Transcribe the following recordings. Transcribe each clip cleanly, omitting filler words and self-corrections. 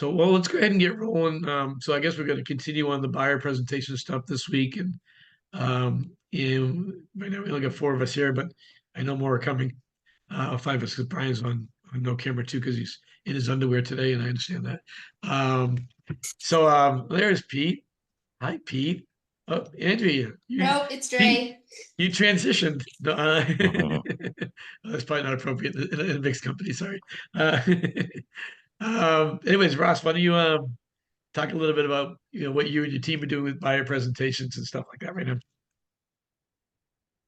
Well, let's go ahead and get rolling. So I guess we're going to continue on the buyer presentation stuff this week, and right now we only got four of us here, but I know more are coming. Five of us, because Brian's on no camera too, because he's in his underwear today, and I understand that. There's Pete. Hi, Pete. Oh, Andrea, No, it's Pete, Dre. you transitioned. No, Mhm. that's probably not appropriate in a mixed company. Sorry. Uh, anyways, Ross, why don't you talk a little bit about what you and your team are doing with buyer presentations and stuff like that right now?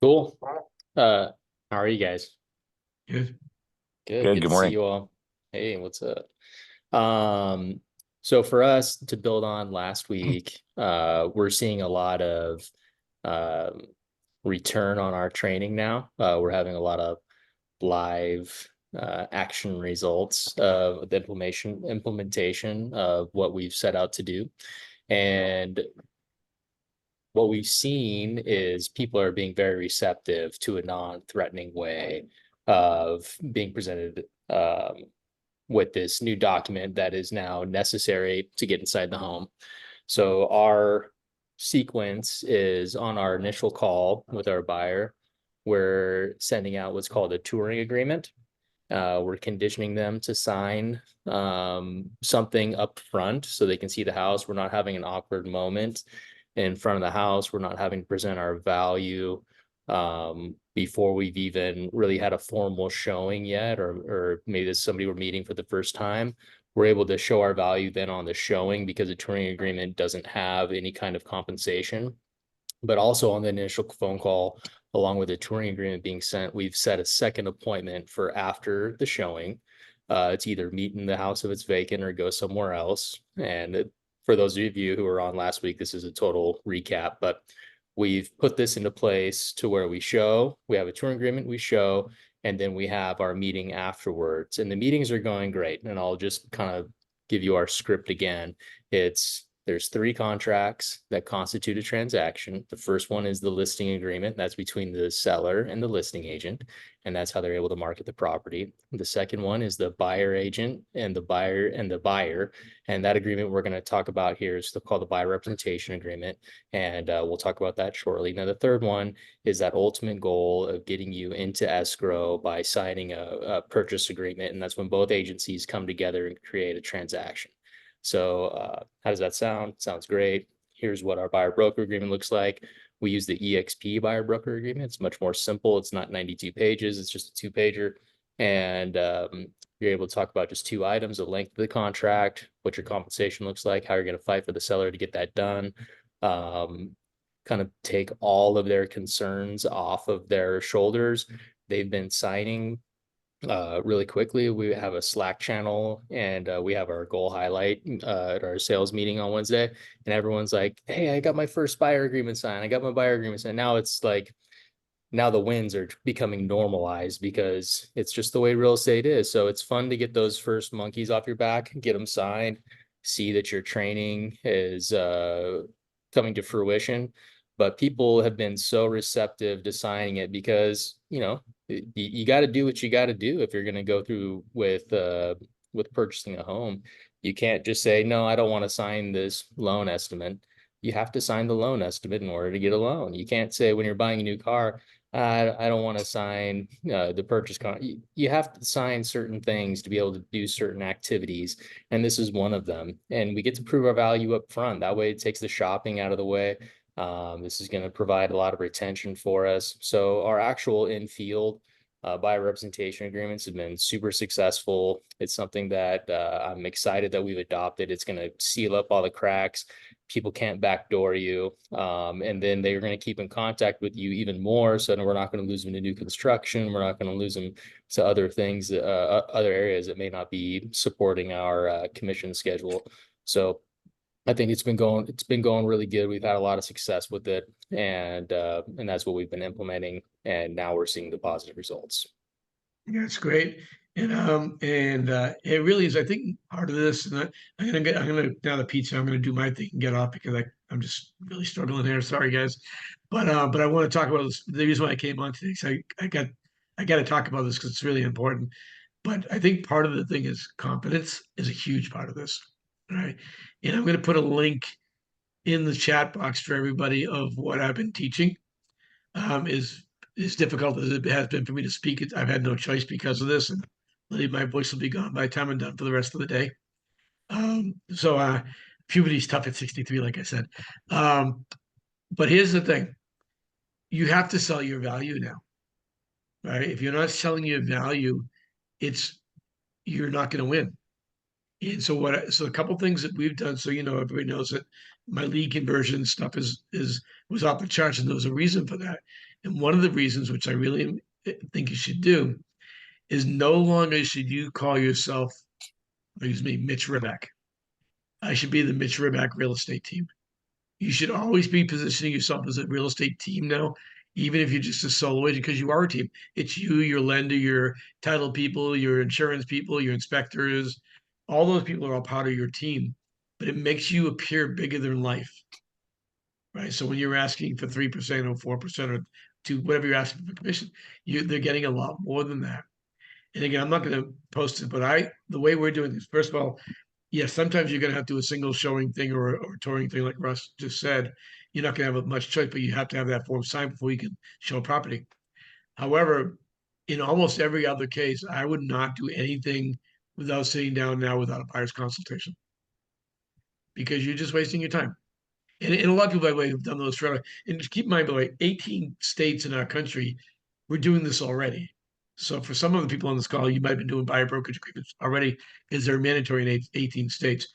Cool. How are you guys? Good. Good. Good. Good Good to see morning. you all. Hey, what's up? So for us to build on last week, we're seeing a lot of um return on our training now. We're having a lot of live action results of the implementation of what we've set out to do. And what we've seen is people are being very receptive to a non-threatening way of being presented with this new document that is now necessary to get inside the home. So our sequence is on our initial call with our buyer. We're sending out what's called a touring agreement. We're conditioning them to sign something up front so they can see the house. We're not having an awkward moment in front of the house. We're not having to present our value before we've even really had a formal showing yet, or maybe this is somebody we're meeting for the first time. We're able to show our value then on the showing because a touring agreement doesn't have any kind of compensation. But also on the initial phone call, along with the touring agreement being sent, we've set a second appointment for after the showing. It's either meet in the house if it's vacant or go somewhere else. And for those of you who were on last week, this is a total recap, but we've put this into place to where we have a touring agreement, we show, and then we have our meeting afterwards. And the meetings are going great. And I'll just kind of give you our script again. There's three contracts that constitute a transaction. The first one is the listing agreement. That's between the seller and the listing agent, and that's how they're able to market the property. The second one is the buyer agent and the buyer. And that agreement we're going to talk about here is called the buyer representation agreement. And we'll talk about that shortly. Now, the third one is that ultimate goal of getting you into escrow by signing a purchase agreement. And that's when both agencies come together and create a transaction. So how does that sound? Sounds great. Here's what our buyer broker agreement looks like. We use the EXP buyer broker agreement. It's much more simple. It's not 92 pages. It's just a two-pager. And you're able to talk about just two items: the length of the contract, what your compensation looks like, how you're going to fight for the seller to get that done. Kind of take all of their concerns off of their shoulders. They've been signing really quickly. We have a Slack channel, and we have our goal highlight at our sales meeting on Wednesday, and everyone's like, hey, I got my first buyer agreement signed. I got my buyer agreement signed. Now it's like, now the wins are becoming normalized because it's just the way real estate is. So it's fun to get those first monkeys off your back, get them signed, see that your training is coming to fruition. But people have been so receptive to signing it because, you got to do what you got to do if you're going to go through with purchasing a home. You can't just say, no, I don't want to sign this loan estimate. You have to sign the loan estimate in order to get a loan. You can't say when you're buying a new car, I don't want to sign the purchase you have to sign certain things to be able to do certain activities, and this is one of them. And we get to prove our value up front. That way it takes the shopping out of the way. This is going to provide a lot of retention for us. So our actual in-field buyer representation agreements have been super successful. It's something that I'm excited that we've adopted. It's going to seal up all the cracks. People can't backdoor you. And then they're going to keep in contact with you even more. So we're not going to lose them to new construction. We're not going to lose them to other things, other areas that may not be supporting our commission schedule. So I think it's been going really good. We've had a lot of success with it, and that's what we've been implementing, and now we're seeing the positive results. Yeah, it's great. And it really is, I think, part of this. And I'm gonna now the pizza. I'm gonna do my thing and get off because I'm just really struggling here. Sorry, guys, but I want to talk about this. The reason why I came on today, so I got to talk about this because it's really important. But I think part of the thing is confidence is a huge part of this. All right. And I'm going to put a link in the chat box for everybody of what I've been teaching. Is as difficult as it has been for me to speak, I've had no choice because of this, and my voice will be gone by the time I'm done for the rest of the day. Puberty's tough at 63, like I said. But here's the thing: you have to sell your value now, right? If you're not selling your value, it's you're not going to win. And so a couple things that we've done, so everybody knows that my lead conversion stuff is was off the charts, and there was a reason for that. And one of the reasons, which I really think you should do, is no longer should you call yourself, excuse me, Mitch Riback. I should be the Mitch Riback real estate team. You should always be positioning yourself as a real estate team now, even if you're just a solo agent, because you are a team. It's you, your lender, your title people, your insurance people, your inspectors. All those people are all part of your team, but it makes you appear bigger than life, right? So when you're asking for 3% or 4% or to whatever you're asking for commission, they're getting a lot more than that. And again, I'm not going to post it, but the way we're doing this, first of all, yes, sometimes you're going to have to do a single showing thing or touring thing, like Russ just said. You're not going to have much choice, but you have to have that form signed before you can show a property. However, in almost every other case, I would not do anything without sitting down now without a buyer's consultation because you're just wasting your time. And a lot of people, by the way, have done those forever. And just keep in mind, by the way, 18 states in our country, we're doing this already. So for some of the people on this call, you might have been doing buyer brokerage agreements already because they're mandatory in 18 states.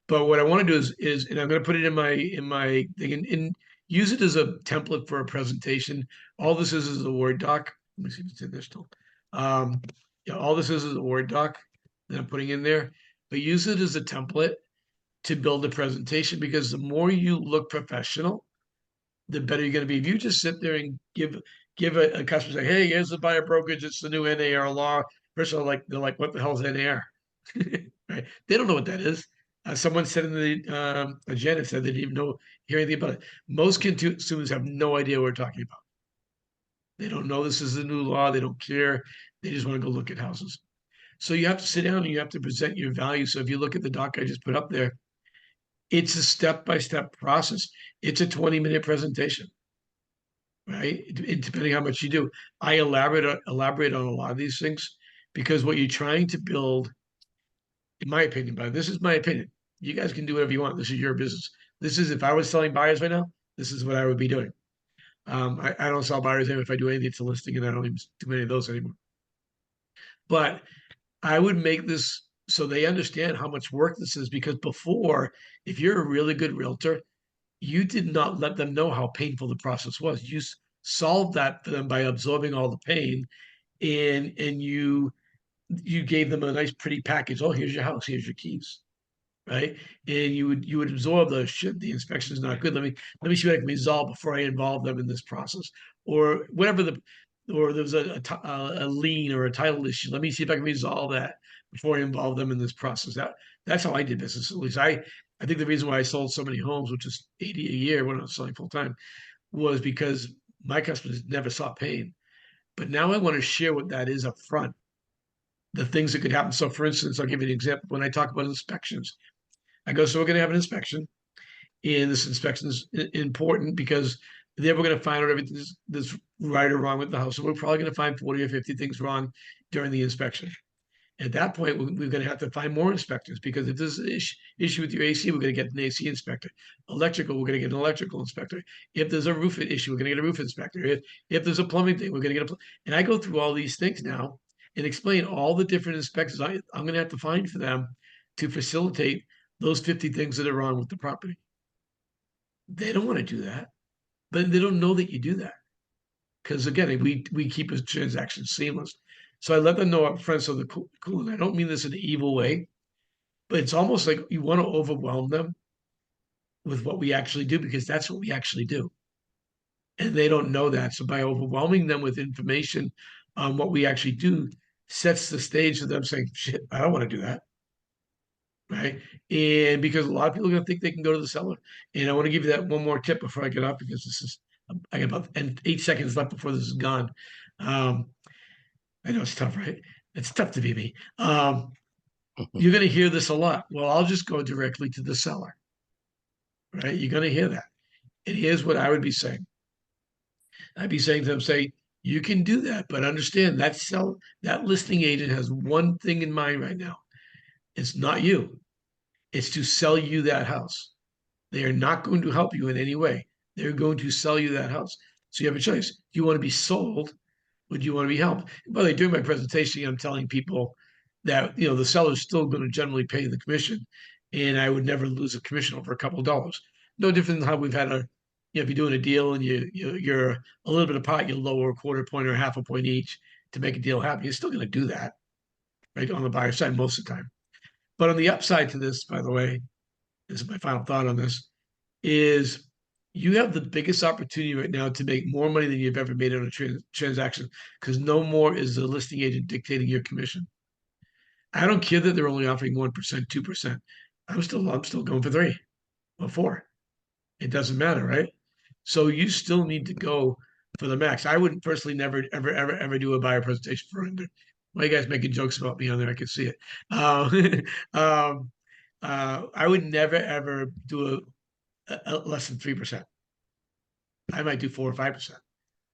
But what I want to do is, and I'm going to put it in my thing and use it as a template for a presentation. All this is a Word doc. Let me see if it's in there still. Um, yeah, all this is a Word doc that I'm putting in there. But use it as a template to build a presentation because the more you look professional, the better you're going to be. If you just sit there and give a customer say, "Hey, here's the buyer brokerage. It's the new NAR law." First of all, they're like, "What the hell is NAR?" Right? They don't know what that is. Someone said in the agenda said they didn't even hear anything about it. Most consumers have no idea what we're talking about. They don't know this is the new law. They don't care. They just want to go look at houses. So you have to sit down and you have to present your value. So if you look at the doc I just put up there, it's a step-by-step process. It's a 20-minute presentation, right? Depending how much you do. I elaborate on a lot of these things because what you're trying to build, in my opinion, but this is my opinion. You guys can do whatever you want. This is your business. This is if I was selling buyers right now, this is what I would be doing. I don't sell buyers anymore. If I do anything, it's a listing, and I don't even do many of those anymore. But I would make this so they understand how much work this is because before, if you're a really good realtor, you did not let them know how painful the process was. You solved that for them by absorbing all the pain, and you gave them a nice, pretty package. Oh, here's your house. Here's your keys, right? And you would absorb those. Shit, the inspection is not good. Let me see what I can resolve before I involve them in this process, or whatever or there's a lien or a title issue. Let me see if I can resolve that before I involve them in this process. That's how I did business. At least I think the reason why I sold so many homes, which is 80 a year when I was selling full time, was because my customers never saw pain. But now I want to share what that is up front, the things that could happen. So, for instance, I'll give you an example. When I talk about inspections, I go, so we're going to have an inspection, and this inspection is important because then we're going to find out everything that's right or wrong with the house. So we're probably going to find 40 or 50 things wrong during the inspection. At that point, we're going to have to find more inspectors because if there's an issue with your AC, we're going to get an AC inspector. Electrical, we're going to get an electrical inspector. If there's a roof issue, we're going to get a roof inspector. If there's a plumbing thing, we're going to get and I go through all these things now and explain all the different inspectors I'm going to have to find for them to facilitate those 50 things that are wrong with the property. They don't want to do that, but they don't know that you do that because again, we keep a transaction seamless. So I let them know up front. So the cool, and I don't mean this in an evil way, but it's almost like you want to overwhelm them with what we actually do because that's what we actually do, and they don't know that. So by overwhelming them with information on what we actually do, sets the stage for them saying, "Shit, I don't want to do that." Right. And because a lot of people are going to think they can go to the seller. And I want to give you that one more tip before I get off because I got about 8 seconds left before this is gone. Um, I know it's tough, right? It's tough to be me. You're going to hear this a lot. Well, I'll just go directly to the seller, right? You're going to hear that. And here's what I would be saying. I'd be saying to them, say, you can do that, but understand that listing agent has one thing in mind right now. It's not you. It's to sell you that house. They are not going to help you in any way. They're going to sell you that house. So you have a choice. Do you want to be sold? Or do you want to be helped? By the way, during my presentation, I'm telling people that the seller's still going to generally pay the commission, and I would never lose a commission over a couple of dollars. No different than how we've had if you're doing a deal and you're a little bit apart, you lower a quarter point or half a point each to make a deal happen. You're still going to do that, right, on the buyer side most of the time. But on the upside to this, by the way, this is my final thought on this, is you have the biggest opportunity right now to make more money than you've ever made on a transaction because no more is the listing agent dictating your commission. I don't care that they're only offering 1%, 2%. I'm still going for 3 or 4. It doesn't matter, right? So you still need to go for the max. I wouldn't personally never, ever, ever, ever do a buyer presentation for under. Why you guys making jokes about me on there? I can see it. Um, I would never, ever do a less than 3%. I might do 4 or 5%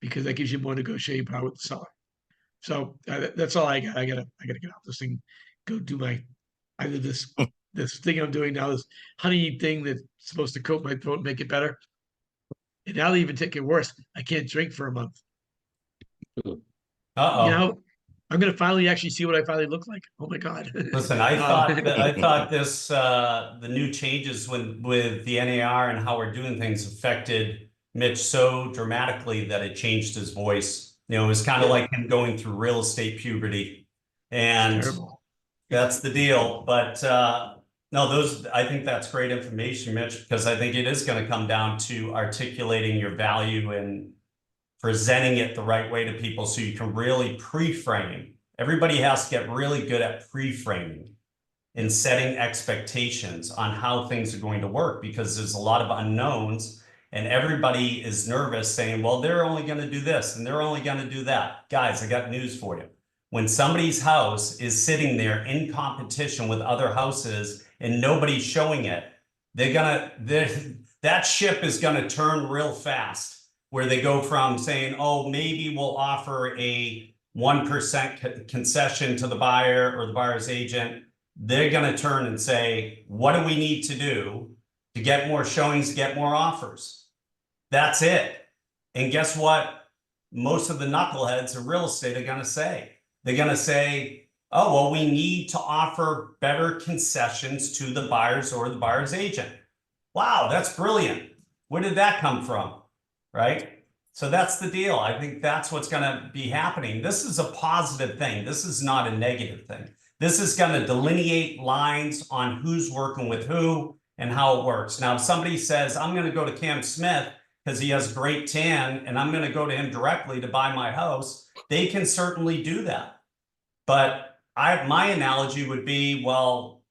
because that gives you more negotiating power with the seller. So that's all I got. I gotta get off this thing, go do my either this thing I'm doing now, this honey thing that's supposed to coat my throat and make it better. And now they even take it worse. I can't drink for a month. You Uh-oh. know, I'm gonna finally actually see what I finally look like. Oh my God. Listen, I thought this the new changes with the NAR and how we're doing things affected Mitch so dramatically that it changed his voice. It was kind of like him going through real estate puberty. And terrible. that's the deal. But no, I think that's great information, Mitch, because I think it is going to come down to articulating your value and presenting it the right way to people so you can really pre-frame. Everybody has to get really good at pre-framing and setting expectations on how things are going to work because there's a lot of unknowns and everybody is nervous saying, well, they're only going to do this and they're only going to do that. Guys, I got news for you. When somebody's house is sitting there in competition with other houses and nobody's showing it, that ship is going to turn real fast where they go from saying, oh, maybe we'll offer a 1% concession to the buyer or the buyer's agent. They're going to turn and say, what do we need to do to get more showings, to get more offers? That's it. And guess what? Most of the knuckleheads of real estate are going to say, they're going to say, oh, well, we need to offer better concessions to the buyers or the buyer's agent. Wow, that's brilliant. Where did that come from? Right? So that's the deal. I think that's what's going to be happening. This is a positive thing. This is not a negative thing. This is going to delineate lines on who's working with who and how it works. Now, if somebody says, I'm going to go to Cam Smith because he has great tan and I'm going to go to him directly to buy my house, they can certainly do that. But my analogy would be, well,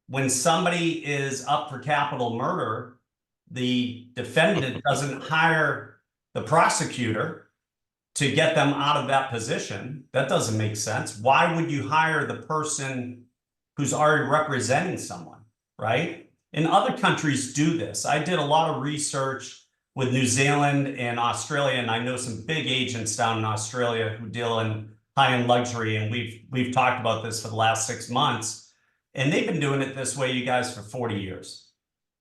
when somebody is up for capital murder, the defendant doesn't hire the prosecutor to get them out of that position. That doesn't make sense. Why would you hire the person who's already representing someone, right? And other countries do this. I did a lot of research with New Zealand and Australia, and I know some big agents down in Australia who deal in high-end luxury, and we've talked about this for the last 6 months, and they've been doing it this way, you guys, for 40 years.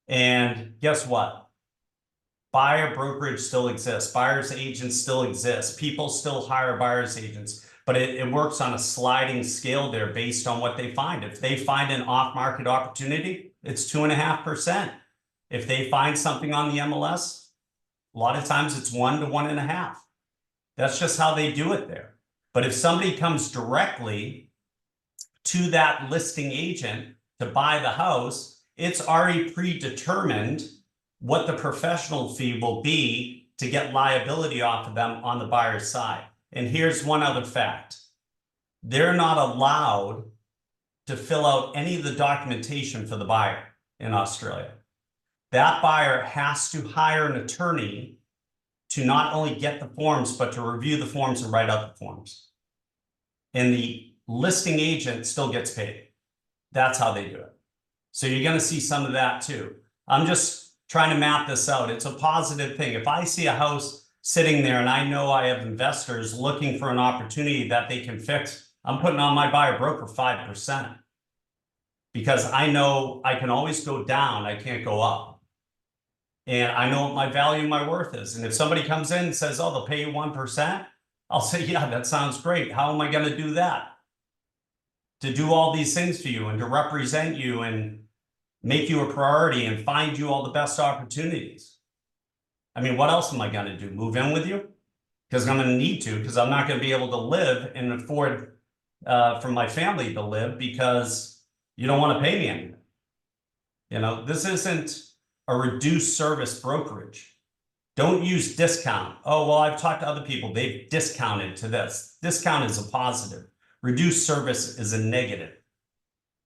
And guess what? Buyer brokerage still exists. Buyer's agents still exist. People still hire buyer's agents, but it works on a sliding scale there based on what they find. If they find an off-market opportunity, it's 2.5%. If they find something on the MLS, a lot of times it's 1 to 1.5. That's just how they do it there. But if somebody comes directly to that listing agent to buy the house, it's already predetermined what the professional fee will be to get liability off of them on the buyer's side. And here's one other fact. They're not allowed to fill out any of the documentation for the buyer in Australia. That buyer has to hire an attorney to not only get the forms, but to review the forms and write out the forms. And the listing agent still gets paid. That's how they do it. So you're going to see some of that too. I'm just trying to map this out. It's a positive thing. If I see a house sitting there and I know I have investors looking for an opportunity that they can fix, I'm putting on my buyer broker 5%. Because I know I can always go down, I can't go up. And I know what my value and my worth is. And if somebody comes in and says, oh, they'll pay you 1%, I'll say, yeah, that sounds great. How am I going to do that? To do all these things for you and to represent you and make you a priority and find you all the best opportunities. I mean, what else am I going to do? Move in with you? Because I'm going to need to, because I'm not going to be able to live and afford for my family to live because you don't want to pay me anything. You know, this isn't a reduced service brokerage. Don't use discount. Oh, well, I've talked to other people. They've discounted to this. Discount is a positive. Reduced service is a negative.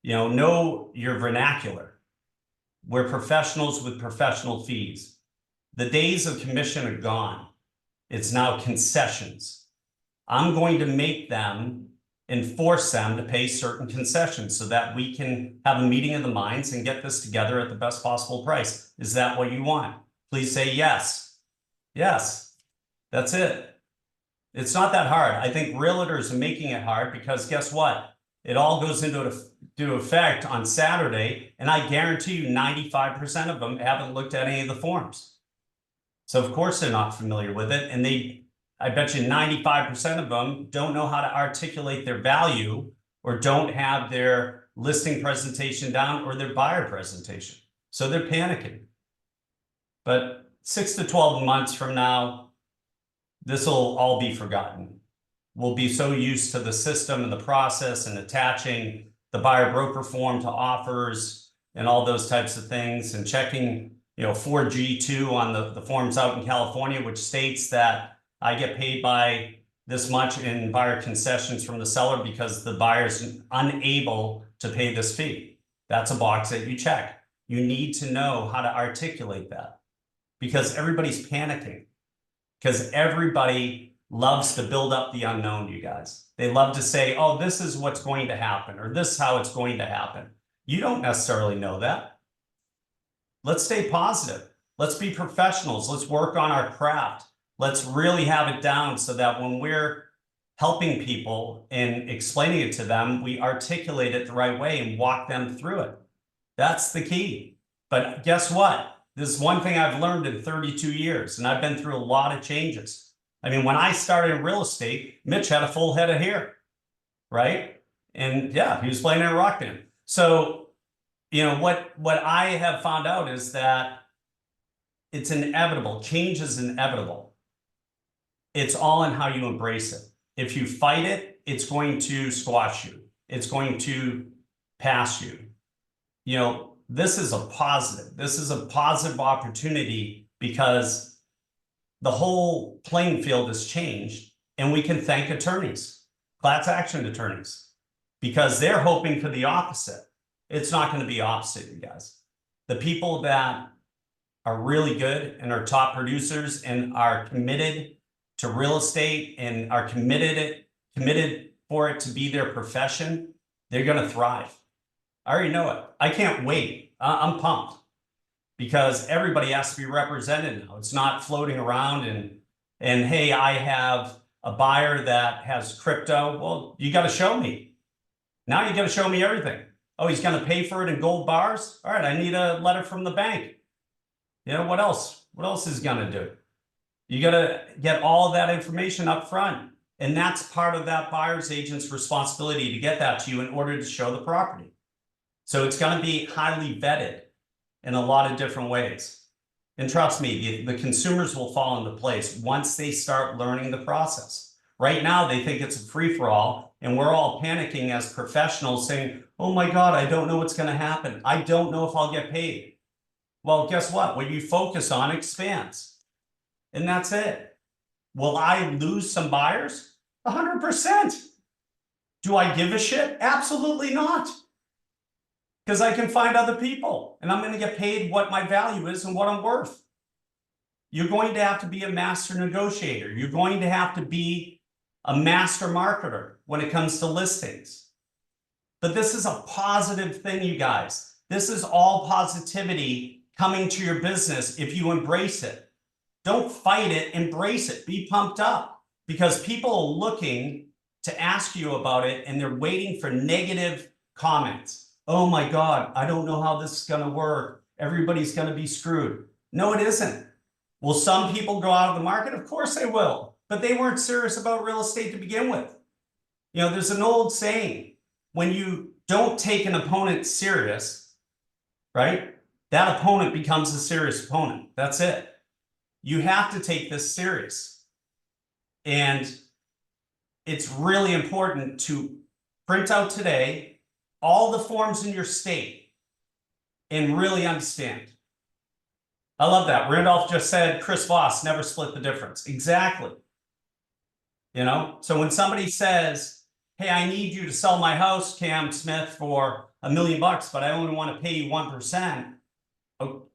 You know your vernacular. We're professionals with professional fees. The days of commission are gone. It's now concessions. I'm going to make them and force them to pay certain concessions so that we can have a meeting of the minds and get this together at the best possible price. Is that what you want? Please say yes. Yes, that's it. It's not that hard. I think realtors are making it hard because guess what? It all goes into effect on Saturday, and I guarantee you 95% of them haven't looked at any of the forms. So of course they're not familiar with it, and I bet you 95% of them don't know how to articulate their value or don't have their listing presentation down or their buyer presentation. So they're panicking. But 6 to 12 months from now, this will all be forgotten. We'll be so used to the system and the process and attaching the buyer broker form to offers and all those types of things and checking, 4G2 on the forms out in California, which states that I get paid by this much in buyer concessions from the seller because the buyer's unable to pay this fee. That's a box that you check. You need to know how to articulate that because everybody's panicking because everybody loves to build up the unknown, you guys. They love to say, oh, this is what's going to happen or this is how it's going to happen. You don't necessarily know that. Let's stay positive. Let's be professionals. Let's work on our craft. Let's really have it down so that when we're helping people and explaining it to them, we articulate it the right way and walk them through it. That's the key. But guess what? This is one thing I've learned in 32 years, and I've been through a lot of changes. I mean, when I started in real estate, Mitch had a full head of hair, right? And yeah, he was playing in a rock band. So, what I have found out is that it's inevitable. Change is inevitable. It's all in how you embrace it. If you fight it, it's going to squash you. It's going to pass you. This is a positive. This is a positive opportunity because the whole playing field has changed, and we can thank attorneys, class action attorneys, because they're hoping for the opposite. It's not going to be opposite, you guys. The people that are really good and are top producers and are committed to real estate and are committed for it to be their profession, they're going to thrive. I already know it. I can't wait. I'm pumped because everybody has to be represented now. It's not floating around and hey, I have a buyer that has crypto. Well, you got to show me. Now you got to show me everything. Oh, he's going to pay for it in gold bars. All right, I need a letter from the bank. What else? What else is he going to do? You got to get all of that information up front. And that's part of that buyer's agent's responsibility to get that to you in order to show the property. So it's going to be highly vetted in a lot of different ways. And trust me, the consumers will fall into place once they start learning the process. Right now, they think it's a free-for-all, and we're all panicking as professionals saying, oh my God, I don't know what's going to happen. I don't know if I'll get paid. Well, guess what? What you focus on expands. And that's it. Will I lose some buyers? 100%. Do I give a shit? Absolutely not. Because I can find other people and I'm going to get paid what my value is and what I'm worth. You're going to have to be a master negotiator. You're going to have to be a master marketer when it comes to listings. But this is a positive thing, you guys. This is all positivity coming to your business if you embrace it. Don't fight it, embrace it, be pumped up, because people are looking to ask you about it and they're waiting for negative comments. Oh my God, I don't know how this is going to work. Everybody's going to be screwed. No, it isn't. Will some people go out of the market? Of course they will, but they weren't serious about real estate to begin with. You know, there's an old saying, when you don't take an opponent serious, right? That opponent becomes a serious opponent. That's it. You have to take this serious. And it's really important to print out today all the forms in your state and really understand. I love that. Randolph just said, Chris Voss never split the difference. Exactly. You know, so when somebody says, hey, I need you to sell my house, Cam Smith, for $1 million, but I only want to pay you 1%.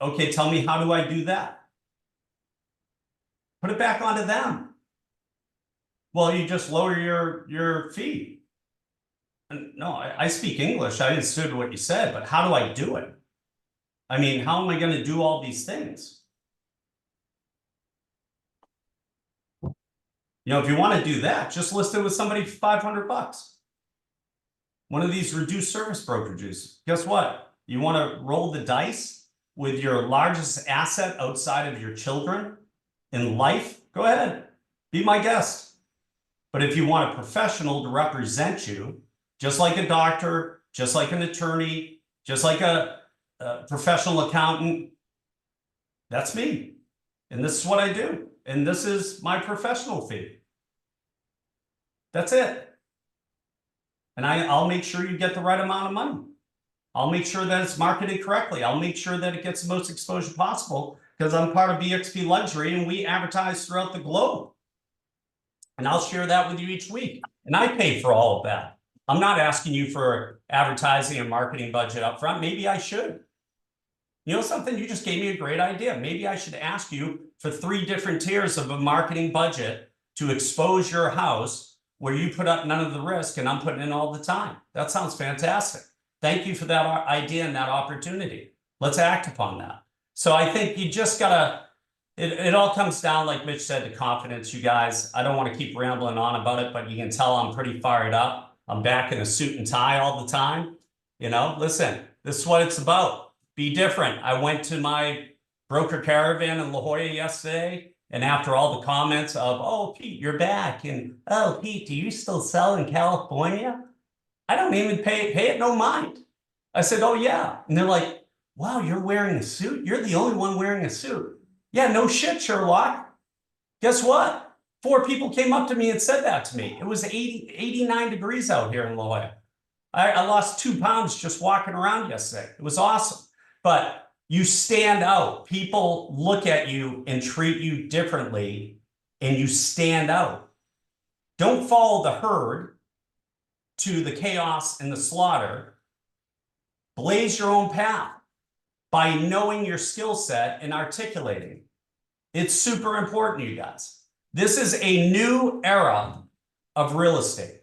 Okay, tell me, how do I do that? Put it back onto them. Well, you just lower your fee. No, I speak English. I understood what you said, but how do I do it? I mean, how am I going to do all these things? You know, if you want to do that, just list it with somebody for $500. One of these reduced service brokerages. Guess what? You want to roll the dice with your largest asset outside of your children in life? Go ahead. Be my guest. But if you want a professional to represent you, just like a doctor, just like an attorney, just like a professional accountant, that's me. And this is what I do. And this is my professional fee. That's it. And I'll make sure you get the right amount of money. I'll make sure that it's marketed correctly. I'll make sure that it gets the most exposure possible, because I'm part of BXP Luxury and we advertise throughout the globe. And I'll share that with you each week. And I pay for all of that. I'm not asking you for advertising and marketing budget up front. Maybe I should. You know something? You just gave me a great idea. Maybe I should ask you for 3 different tiers of a marketing budget to expose your house, where you put up none of the risk and I'm putting in all the time. That sounds fantastic. Thank you for that idea and that opportunity. Let's act upon that. So I think you just gotta, it all comes down, like Mitch said, to confidence, you guys. I don't want to keep rambling on about it, but you can tell I'm pretty fired up. I'm back in a suit and tie all the time. You know, listen, this is what it's about. Be different. I went to my broker caravan in La Jolla yesterday, and after all the comments of, oh, Pete, you're back, and oh, Pete, do you still sell in California? I don't even pay it no mind. I said, oh yeah. And they're like, wow, you're wearing a suit? You're the only one wearing a suit. Yeah, no shit, Sherlock. Guess what? 4 people came up to me and said that to me. It was 89 degrees out here in La Jolla. I lost 2 pounds just walking around yesterday. It was awesome. But you stand out. People look at you and treat you differently, and you stand out. Don't follow the herd to the chaos and the slaughter. Blaze your own path by knowing your skill set and articulating. It's super important, you guys. This is a new era of real estate,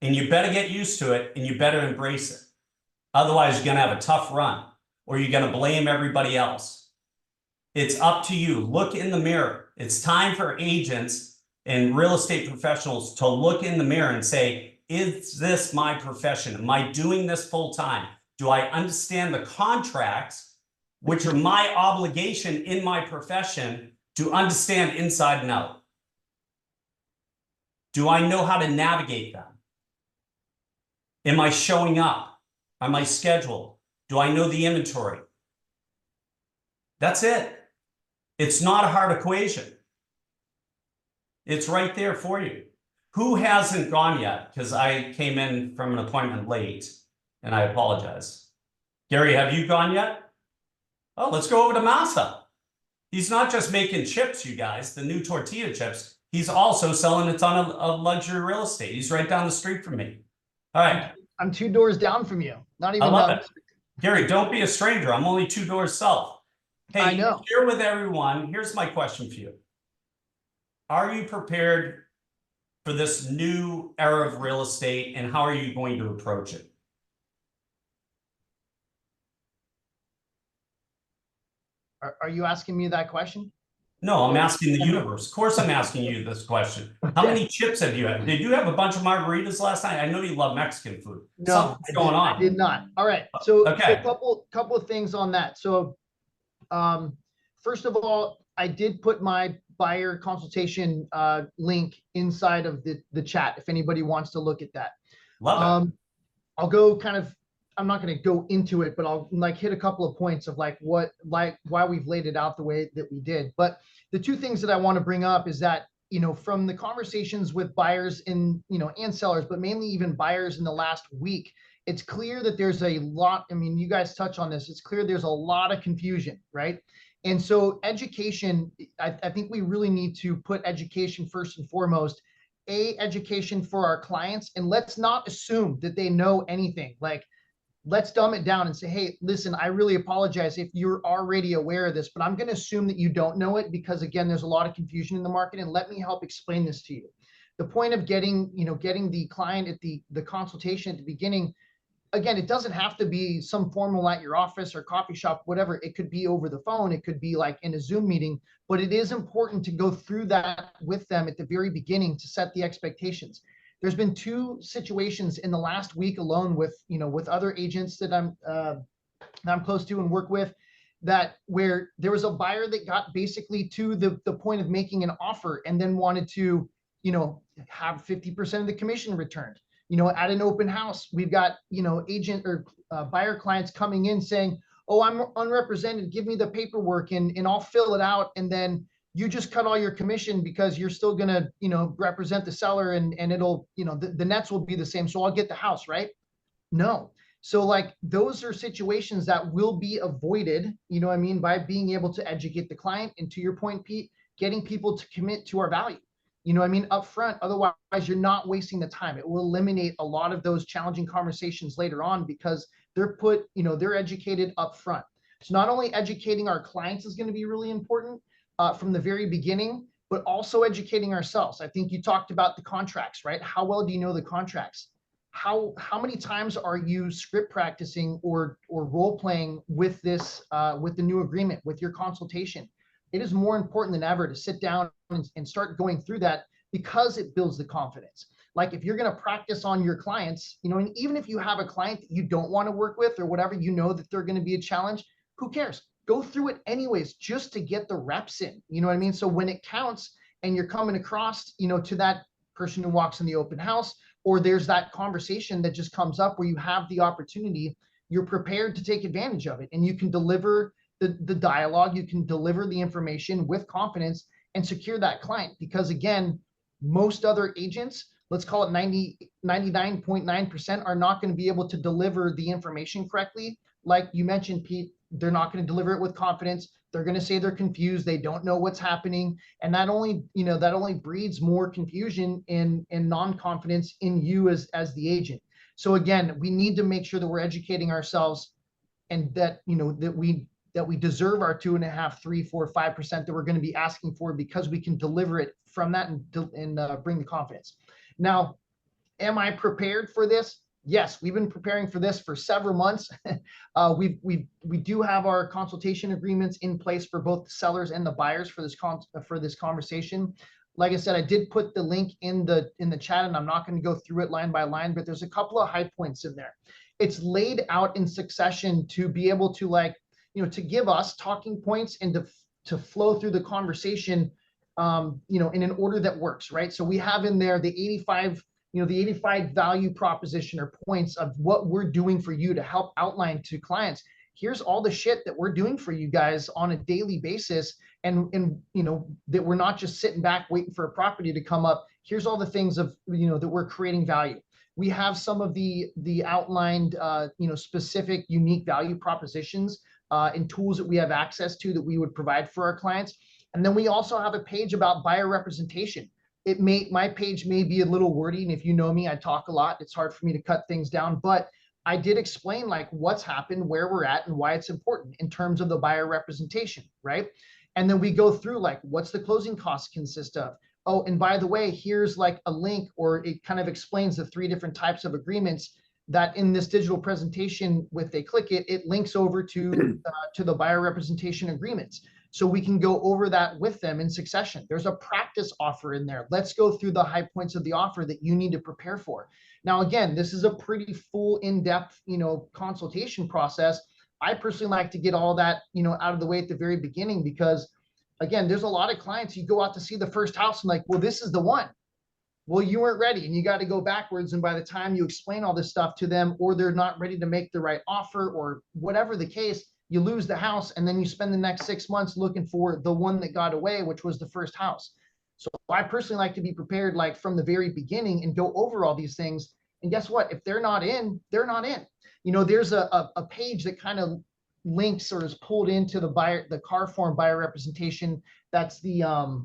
and you better get used to it, and you better embrace it. Otherwise, you're going to have a tough run, or you're going to blame everybody else. It's up to you. Look in the mirror. It's time for agents and real estate professionals to look in the mirror and say, is this my profession? Am I doing this full time? Do I understand the contracts, which are my obligation in my profession to understand inside and out? Do I know how to navigate them? Am I showing up? Am I scheduled? Do I know the inventory? That's it. It's not a hard equation. It's right there for you. Who hasn't gone yet? Because I came in from an appointment late, and I apologize. Gary, have you gone yet? Oh, let's go over to Masa. He's not just making chips, you guys, the new tortilla chips. He's also selling a ton of luxury real estate. He's right down the street from me. All right. I'm 2 doors down from you. Not even I love down. it. Gary, don't be a stranger. I'm only 2 doors south. Hey, I know. share with everyone. Here's my question for you. Are you prepared for this new era of real estate, and how are you going to approach it? Are you asking me that question? No, I'm asking the universe. Of course, I'm asking you this question. How many chips have you had? Did you have a bunch of margaritas last night? I know you love Mexican food. No, Something's going on. I did not. All right. So, Okay. a couple of things on that. So, first of all, I did put my buyer consultation link inside of the chat if anybody wants to look at that. Love it. I'll go kind of, I'm not going to go into it, but I'll like hit a couple of points of like why we've laid it out the way that we did. But the two things that I want to bring up is that, you know, from the conversations with buyers and sellers, but mainly even buyers in the last week, it's clear that there's a lot. I mean, you guys touch on this. It's clear there's a lot of confusion, right? And so education, I think we really need to put education first and foremost. Education for our clients, and let's not assume that they know anything. Like, let's dumb it down and say, hey, listen, I really apologize if you're already aware of this, but I'm going to assume that you don't know it because, again, there's a lot of confusion in the market, and let me help explain this to you. The point of getting the client at the consultation at the beginning, again, it doesn't have to be some formal at your office or coffee shop, whatever. It could be over the phone. It could be like in a Zoom meeting, but it is important to go through that with them at the very beginning to set the expectations. There's been two situations in the last week alone with other agents that I'm close to and work with, that where there was a buyer that got basically to the point of making an offer and then wanted to, have 50% of the commission returned. At an open house, we've got, agent or buyer clients coming in saying, oh, I'm unrepresented, give me the paperwork and I'll fill it out. And then you just cut all your commission because you're still going to, represent the seller and it'll, the nets will be the same. So I'll get the house, right? No. So like those are situations that will be avoided, by being able to educate the client. And to your point, Pete, getting people to commit to our value, up front. Otherwise, you're not wasting the time. It will eliminate a lot of those challenging conversations later on because they're educated up front. So not only educating our clients is going to be really important from the very beginning, but also educating ourselves. I think you talked about the contracts, right? How well do you know the contracts? How many times are you script practicing or role playing with this with the new agreement, with your consultation? It is more important than ever to sit down and start going through that because it builds the confidence. Like if you're going to practice on your clients, and even if you have a client that you don't want to work with or whatever, that they're going to be a challenge, who cares? Go through it anyways, just to get the reps in, So when it counts and you're coming across, to that person who walks in the open house, or there's that conversation that just comes up where you have the opportunity, you're prepared to take advantage of it and you can deliver the dialogue, you can deliver the information with confidence and secure that client. Because again, most other agents, let's call it 99.9%, are not going to be able to deliver the information correctly. Like you mentioned, Pete, they're not going to deliver it with confidence. They're going to say they're confused. They don't know what's happening. And that only breeds more confusion and non-confidence in you as the agent. So again, we need to make sure that we're educating ourselves and that, that we deserve our 2.5%, 3%, 4%, 5% that we're going to be asking for because we can deliver it from that and bring the confidence. Now, am I prepared for this? Yes, we've been preparing for this for several months. We do have our consultation agreements in place for both the sellers and the buyers for this conversation. Like I said, I did put the link in the chat, and I'm not going to go through it line by line, but there's a couple of high points in there. It's laid out in succession to be able to to give us talking points and to flow through the conversation, in an order that works, right? So we have in there the 85 value proposition or points of what we're doing for you to help outline to clients. Here's all the shit that we're doing for you guys on a daily basis. And that we're not just sitting back waiting for a property to come up. Here's all the things of, that we're creating value. We have some of the outlined, specific unique value propositions and tools that we have access to that we would provide for our clients. And then we also have a page about buyer representation. My page may be a little wordy, and if you know me, I talk a lot. It's hard for me to cut things down, but I did explain like what's happened, where we're at, and why it's important in terms of the buyer representation, right? And then we go through like what's the closing costs consist of. Oh, and by the way, here's like a link, or it kind of explains the 3 different types of agreements that in this digital presentation, if they click it, it links over to the buyer representation agreements. So we can go over that with them in succession. There's a practice offer in there. Let's go through the high points of the offer that you need to prepare for. Now, again, this is a pretty full in-depth, consultation process. I personally like to get all that, out of the way at the very beginning, because again, there's a lot of clients, you go out to see the first house and like, well, this is the one. Well, you weren't ready and you got to go backwards. And by the time you explain all this stuff to them, or they're not ready to make the right offer or whatever the case, you lose the house. And then you spend the next 6 months looking for the one that got away, which was the first house. So I personally like to be prepared, like from the very beginning, and go over all these things. And guess what? If they're not in, they're not in. There's a page that kind of links or is pulled into the car form buyer representation. That's the,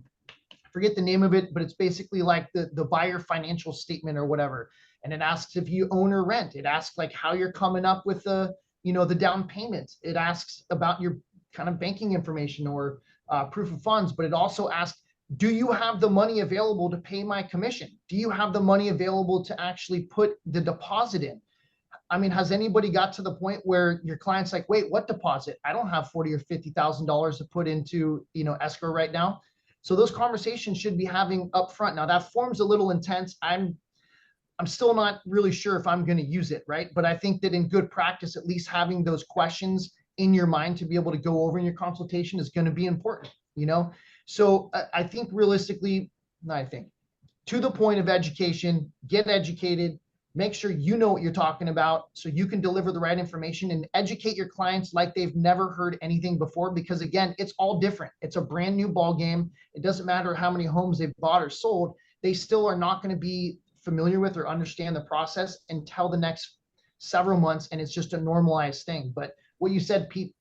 forget the name of it, but it's basically like the buyer financial statement or whatever. And it asks if you own or rent. It asks like how you're coming up with the down payment. It asks about your kind of banking information or proof of funds, but it also asks, do you have the money available to pay my commission? Do you have the money available to actually put the deposit in? I mean, has anybody got to the point where your client's like, wait, what deposit? I don't have $40,000 or $50,000 to put into, escrow right now. So those conversations should be having upfront. Now that form's a little intense. I'm still not really sure if I'm going to use it, right? But I think that in good practice, at least having those questions in your mind to be able to go over in your consultation is going to be important, So I think realistically, to the point of education, get educated, make sure you know what you're talking about so you can deliver the right information and educate your clients like they've never heard anything before. Because again, it's all different. It's a brand new ball game. It doesn't matter how many homes they've bought or sold. They still are not going to be familiar with or understand the process until the next several months. And it's just a normalized thing. But what you said, Pete,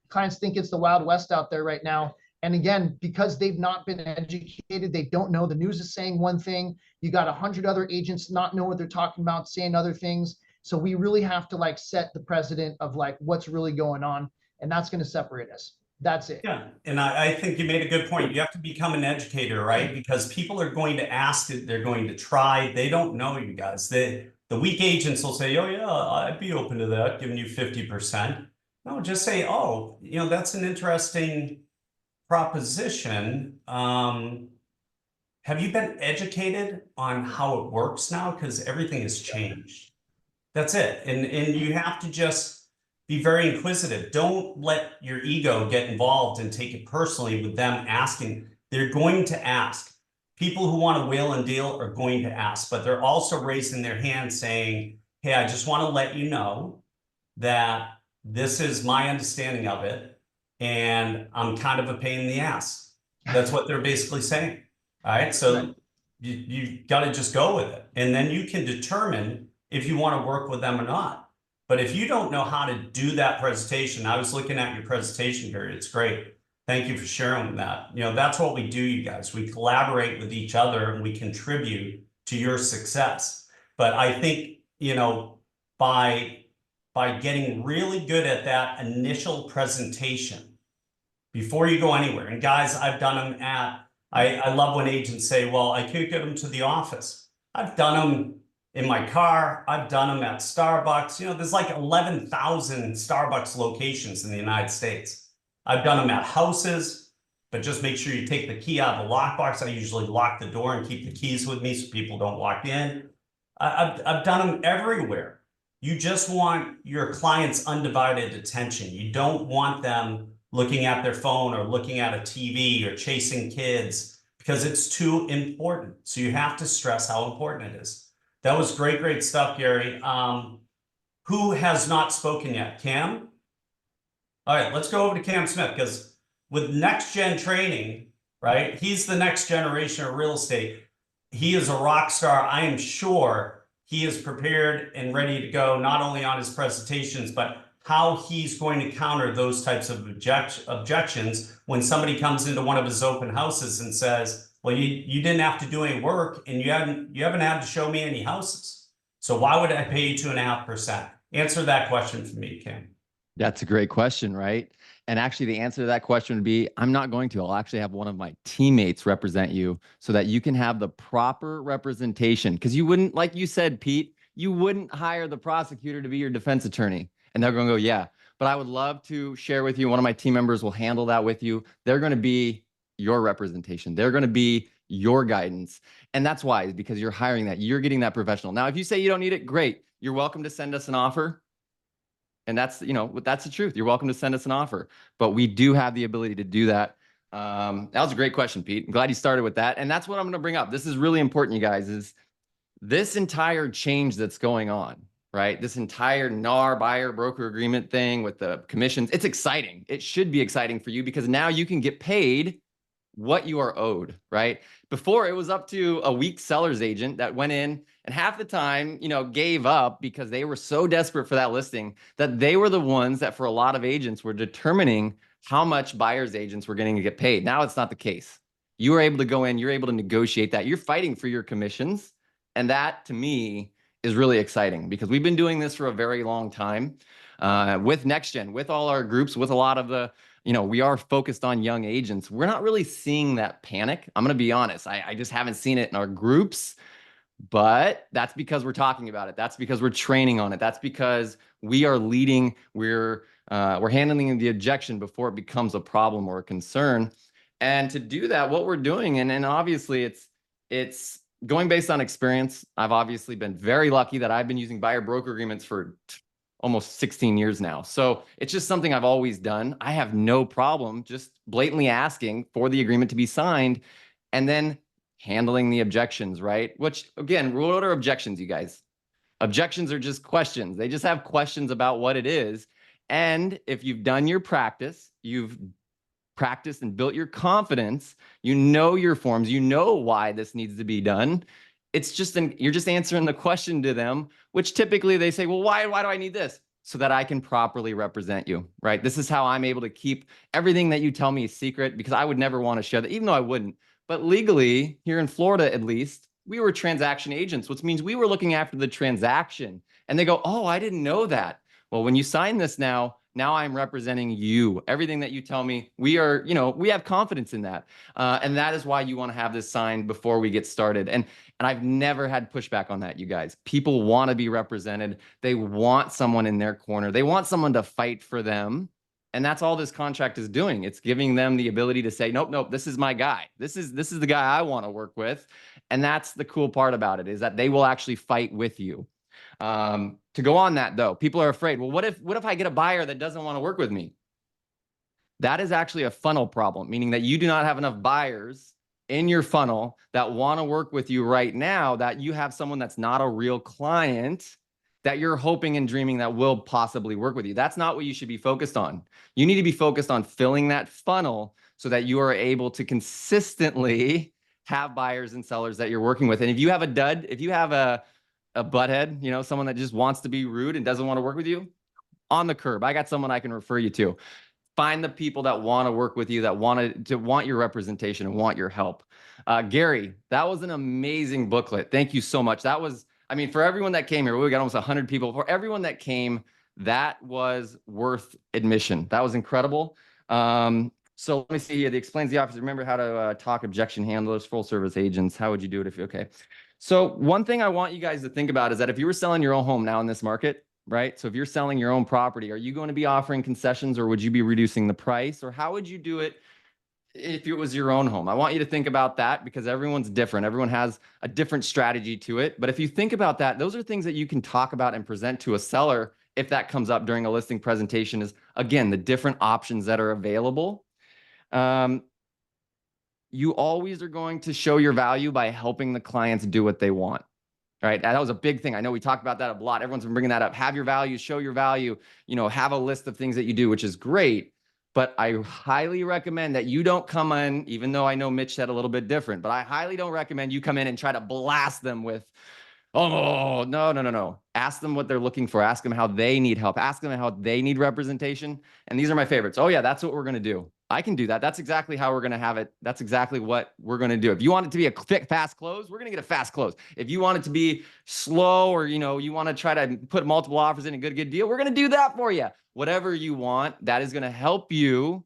clients think it's the Wild West out there right now. And again, because they've not been educated, they don't know. The news is saying one thing. You got 100 other agents not know what they're talking about, saying other things. So we really have to like set the precedent of like what's really going on. And that's going to separate us. That's it. Yeah. And I think you made a good point. You have to become an educator, right? Because people are going to ask it. They're going to try. They don't know you guys. The weak agents will say, oh yeah, I'd be open to that, giving you 50%. No, just say, oh, that's an interesting proposition. Have you been educated on how it works now? Because everything has changed. That's it. And you have to just be very inquisitive. Don't let your ego get involved and take it personally with them asking. They're going to ask. People who want to wheel and deal are going to ask, but they're also raising their hand saying, hey, I just want to let you know that this is my understanding of it. And I'm kind of a pain in the ass. That's what they're basically saying. All right. So you got to just go with it. And then you can determine if you want to work with them or not. But if you don't know how to do that presentation, I was looking at your presentation here. It's great. Thank you for sharing that. That's what we do, you guys. We collaborate with each other and we contribute to your success. But I think, by getting really good at that initial presentation, before you go anywhere. And guys, I've done them I love when agents say, well, I can't get them to the office. I've done them in my car. I've done them at Starbucks. There's like 11,000 Starbucks locations in the United States. I've done them at houses, but just make sure you take the key out of the lockbox. I usually lock the door and keep the keys with me so people don't walk in. I've done them everywhere. You just want your client's undivided attention. You don't want them looking at their phone or looking at a TV or chasing kids because it's too important. So you have to stress how important it is. That was great, great stuff, Gary. Who has not spoken yet? Cam? All right, let's go over to Cam Smith because with next gen training, right? He's the next generation of real estate. He is a rock star. I am sure he is prepared and ready to go, not only on his presentations, but how he's going to counter those types of objections when somebody comes into one of his open houses and says, well, you didn't have to do any work and you haven't had to show me any houses. So why would I pay you 2.5%? Answer that question for me, Cam. That's a great question, right? And actually the answer to that question would be, I'm not going to. I'll actually have one of my teammates represent you so that you can have the proper representation. Because you wouldn't, like you said, Pete, you wouldn't hire the prosecutor to be your defense attorney. And they're going to go, yeah, but I would love to share with you. One of my team members will handle that with you. They're going to be your representation. They're going to be your guidance. And that's why, because you're hiring that, you're getting that professional. Now, if you say you don't need it, great. You're welcome to send us an offer. And that's, you know, that's the truth. You're welcome to send us an offer, but we do have the ability to do that. That was a great question, Pete. I'm glad you started with that. And that's what I'm going to bring up. This is really important, you guys, is this entire change that's going on, right? This entire NAR buyer broker agreement thing with the commissions. It's exciting. It should be exciting for you because now you can get paid what you are owed, right? Before it was up to a weak seller's agent that went in and half the time, you know, gave up because they were so desperate for that listing that they were the ones that for a lot of agents were determining how much buyer's agents were getting to get paid. Now it's not the case. You are able to go in, you're able to negotiate that. You're fighting for your commissions. And that to me is really exciting because we've been doing this for a very long time with NextGen, with all our groups, with a lot of the, you know, we are focused on young agents. We're not really seeing that panic. I'm going to be honest. I just haven't seen it in our groups, but that's because we're talking about it. That's because we're training on it. That's because we are leading. We're handling the objection before it becomes a problem or a concern. And to do that, what we're doing, and obviously it's going based on experience. I've obviously been very lucky that I've been using buyer broker agreements for almost 16 years now. So it's just something I've always done. I have no problem just blatantly asking for the agreement to be signed and then handling the objections, right? Which again, what are objections, you guys? Objections are just questions. They just have questions about what it is. And if you've done your practice, you've practiced and built your confidence, you know your forms, you know why this needs to be done. It's just you're just answering the question to them, which typically they say, well, why do I need this? So that I can properly represent you, right? This is how I'm able to keep everything that you tell me secret because I would never want to share that, even though I wouldn't. But legally, here in Florida, at least, we were transaction agents, which means we were looking after the transaction. And they go, oh, I didn't know that. Well, when you sign this now I'm representing you. Everything that you tell me, we are, you know, we have confidence in that. And that is why you want to have this signed before we get started. And I've never had pushback on that, you guys. People want to be represented. They want someone in their corner. They want someone to fight for them. And that's all this contract is doing. It's giving them the ability to say, nope, this is my guy. This is the guy I want to work with. And that's the cool part about it, is that they will actually fight with you. To go on that though, people are afraid. Well, what if I get a buyer that doesn't want to work with me? That is actually a funnel problem, meaning that you do not have enough buyers in your funnel that want to work with you right now, that you have someone that's not a real client that you're hoping and dreaming that will possibly work with you. That's not what you should be focused on. You need to be focused on filling that funnel so that you are able to consistently have buyers and sellers that you're working with. And if you have a dud, if you have a butthead, you know, someone that just wants to be rude and doesn't want to work with you, on the curb, I got someone I can refer you to. Find the people that want to work with you, that want your representation and want your help. Gary, that was an amazing booklet. Thank you so much. That was, I mean, for everyone that came here, we got almost 100 people. For everyone that came, that was worth admission. That was incredible. So let me see. It explains the office. Remember how to talk objection handlers, full service agents. How would you do it if you, okay. So one thing I want you guys to think about is that if you were selling your own home now in this market, right? So if you're selling your own property, are you going to be offering concessions, or would you be reducing the price, or how would you do it if it was your own home? I want you to think about that because everyone's different. Everyone has a different strategy to it. But if you think about that, those are things that you can talk about and present to a seller if that comes up during a listing presentation, is again, the different options that are available. You always are going to show your value by helping the clients do what they want. Right. That was a big thing. I know we talked about that a lot. Everyone's been bringing that up. Have your value, show your value, you know, have a list of things that you do, which is great. But I highly recommend that you don't come in, even though I know Mitch said a little bit different, but I highly don't recommend you come in and try to blast them with, oh, no. Ask them what they're looking for. Ask them how they need help. Ask them how they need representation. And these are my favorites. Oh yeah, that's what we're going to do. I can do that. That's exactly how we're going to have it. That's exactly what we're going to do. If you want it to be a quick, fast close, we're going to get a fast close. If you want it to be slow, or, you know, you want to try to put multiple offers in a good deal, we're going to do that for you. Whatever you want, that is going to help you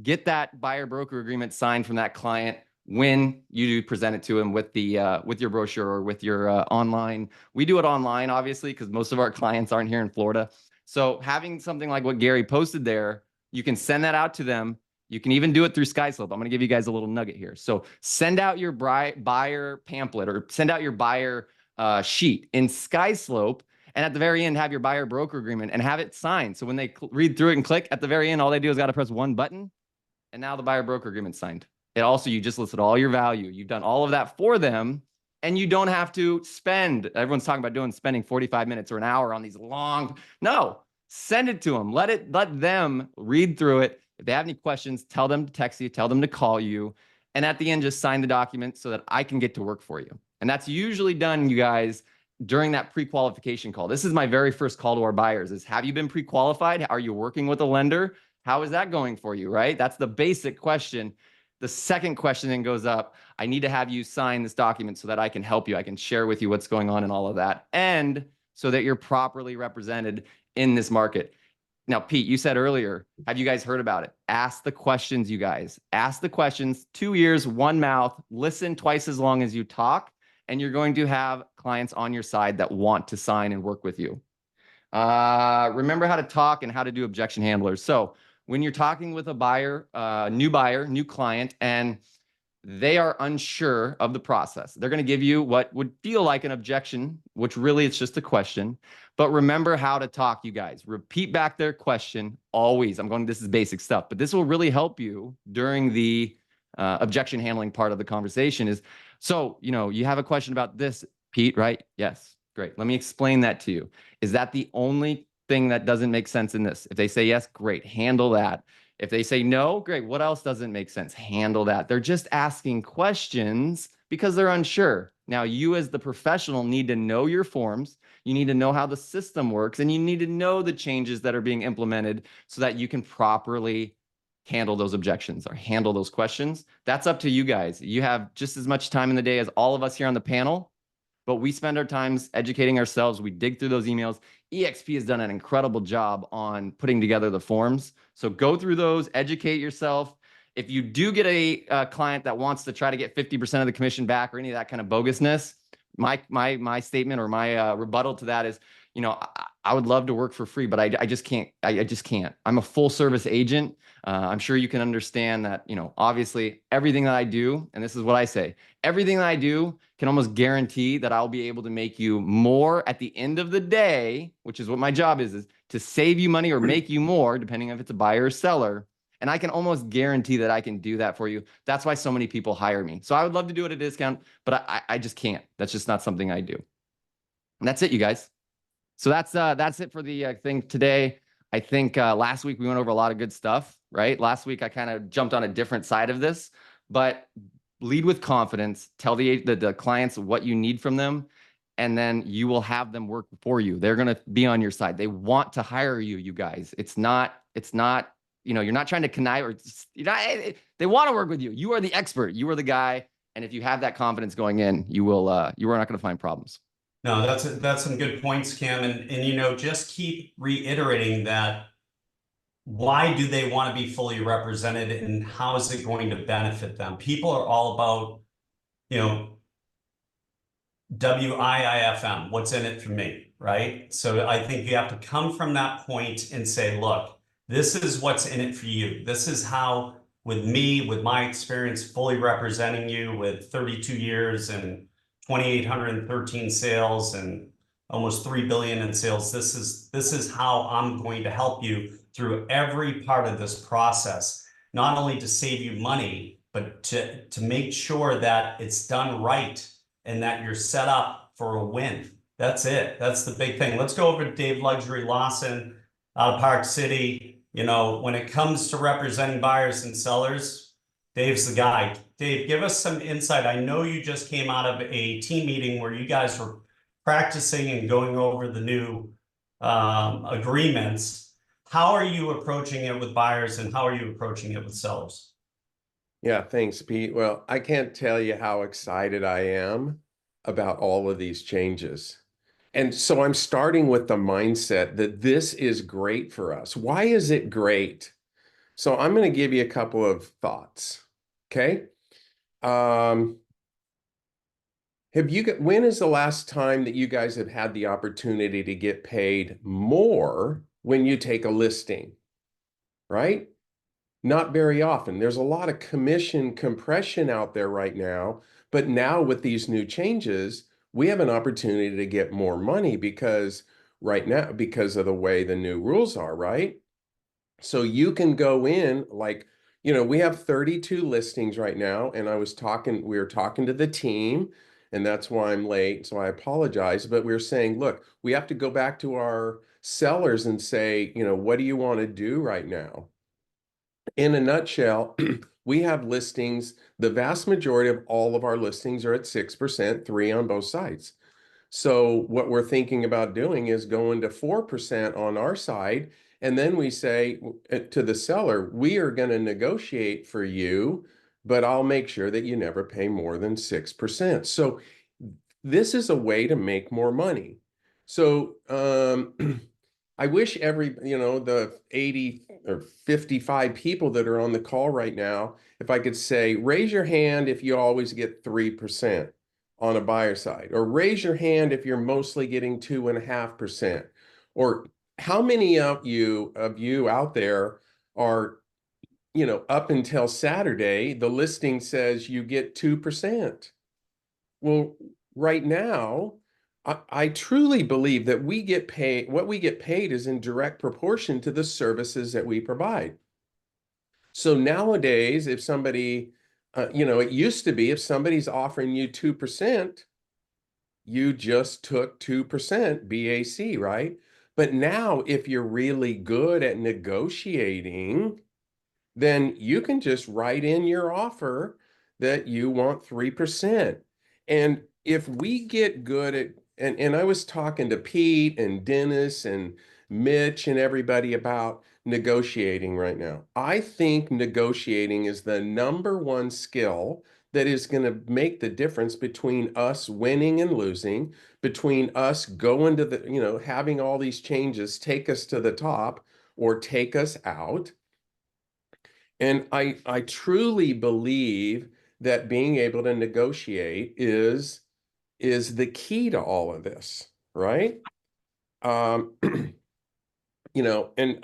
get that buyer broker agreement signed from that client when you present it to them with the with your brochure or with your online. We do it online, obviously, because most of our clients aren't here in Florida. So having something like what Gary posted there, you can send that out to them. You can even do it through SkySlope. I'm going to give you guys a little nugget here. So send out your buyer pamphlet or send out your buyer sheet in SkySlope. And at the very end, have your buyer broker agreement and have it signed. So when they read through it and click at the very end, all they do is got to press one button. And now the buyer broker agreement signed. It also, you just listed all your value. You've done all of that for them. And you don't have to spend, everyone's talking about spending 45 minutes or an hour on these long, no, send it to them. Let them read through it. If they have any questions, tell them to text you, tell them to call you. And at the end, just sign the document so that I can get to work for you. And that's usually done, you guys, during that pre-qualification call. This is my very first call to our buyers is, have you been pre-qualified? Are you working with a lender? How is that going for you, right? That's the basic question. The second question then goes up, I need to have you sign this document so that I can help you. I can share with you what's going on and all of that. And so that you're properly represented in this market. Now, Pete, you said earlier, have you guys heard about it? Ask the questions, you guys. Ask the questions, 2 ears, one mouth, listen twice as long as you talk, and you're going to have clients on your side that want to sign and work with you. Remember how to talk and how to do objection handlers. So when you're talking with a buyer, new client, and they are unsure of the process, they're going to give you what would feel like an objection, which really it's just a question. But remember how to talk, you guys. Repeat back their question always. This is basic stuff, but this will really help you during the objection handling part of the conversation is, so, you have a question about this, Pete, right? Yes. Great. Let me explain that to you. Is that the only thing that doesn't make sense in this? If they say yes, great, handle that. If they say no, great, what else doesn't make sense? Handle that. They're just asking questions because they're unsure. Now, you as the professional need to know your forms. You need to know how the system works, and you need to know the changes that are being implemented so that you can properly handle those objections or handle those questions. That's up to you guys. You have just as much time in the day as all of us here on the panel. But we spend our times educating ourselves. We dig through those emails. EXP has done an incredible job on putting together the forms. So go through those, educate yourself. If you do get a client that wants to try to get 50% of the commission back or any of that kind of bogusness, my statement or my rebuttal to that is, I would love to work for free, but I just can't. I just can't. I'm a full service agent. I'm sure you can understand that, obviously everything that I do, and this is what I say, everything that I do can almost guarantee that I'll be able to make you more at the end of the day, which is what my job is to save you money or make you more, depending if it's a buyer or seller. And I can almost guarantee that I can do that for you. That's why so many people hire me. So I would love to do it at a discount, but I just can't. That's just not something I do. And that's it, you guys. So that's it for the thing today. I think last week we went over a lot of good stuff, right? Last week I kind of jumped on a different side of this, but lead with confidence. Tell the clients what you need from them, and then you will have them work for you. They're going to be on your side. They want to hire you, you guys. It's not, you're not trying to connive or they want to work with you. You are the expert. You are the guy. And if you have that confidence going in, you are not going to find problems. No, that's some good points, Kim. And just keep reiterating that. Why do they want to be fully represented, and how is it going to benefit them? People are all about, WIIFM, what's in it for me, right? So I think you have to come from that point and say, look, this is what's in it for you. This is how, with me, with my experience fully representing you with 32 years and 2,813 sales and almost 3 billion in sales, this is how I'm going to help you through every part of this process, not only to save you money, but to make sure that it's done right and that you're set up for a win. That's it. That's the big thing. Let's go over to Dave Luxury Lawson out of Park City. When it comes to representing buyers and sellers, Dave's the guy. Dave, give us some insight. I know you just came out of a team meeting where you guys were practicing and going over the new agreements. How are you approaching it with buyers, and how are you approaching it with sellers? Yeah, thanks, Pete. Well, I can't tell you how excited I am about all of these changes. And so I'm starting with the mindset that this is great for us. Why is it great? So I'm going to give you a couple of thoughts. Okay. When is the last time that you guys have had the opportunity to get paid more when you take a listing, right? Not very often. There's a lot of commission compression out there right now, but now with these new changes, we have an opportunity to get more money because right now, because of the way the new rules are, right? So you can go in like, we have 32 listings right now, and we were talking to the team, and that's why I'm late. So I apologize, but we were saying, look, we have to go back to our sellers and say, what do you want to do right now? In a nutshell, we have listings. The vast majority of all of our listings are at 6%, 3 on both sides. So what we're thinking about doing is going to 4% on our side. And then we say to the seller, we are going to negotiate for you, but I'll make sure that you never pay more than 6%. So this is a way to make more money. So I wish the 80 or 55 people that are on the call right now, if I could say, raise your hand if you always get 3% on a buyer side, or raise your hand if you're mostly getting 2.5%, or how many of you out there are, up until Saturday, the listing says you get 2%. Well, right now, I truly believe that what we get paid is in direct proportion to the services that we provide. So nowadays, if somebody, it used to be if somebody's offering you 2%, you just took 2% BAC, right? But now, if you're really good at negotiating, then you can just write in your offer that you want 3%. And if we get good at, and I was talking to Pete and Dennis and Mitch and everybody about negotiating right now. I think negotiating is the #1 skill that is going to make the difference between us winning and losing, between us going to having all these changes take us to the top or take us out. And I truly believe that being able to negotiate is the key to all of this, right? Um, you know, and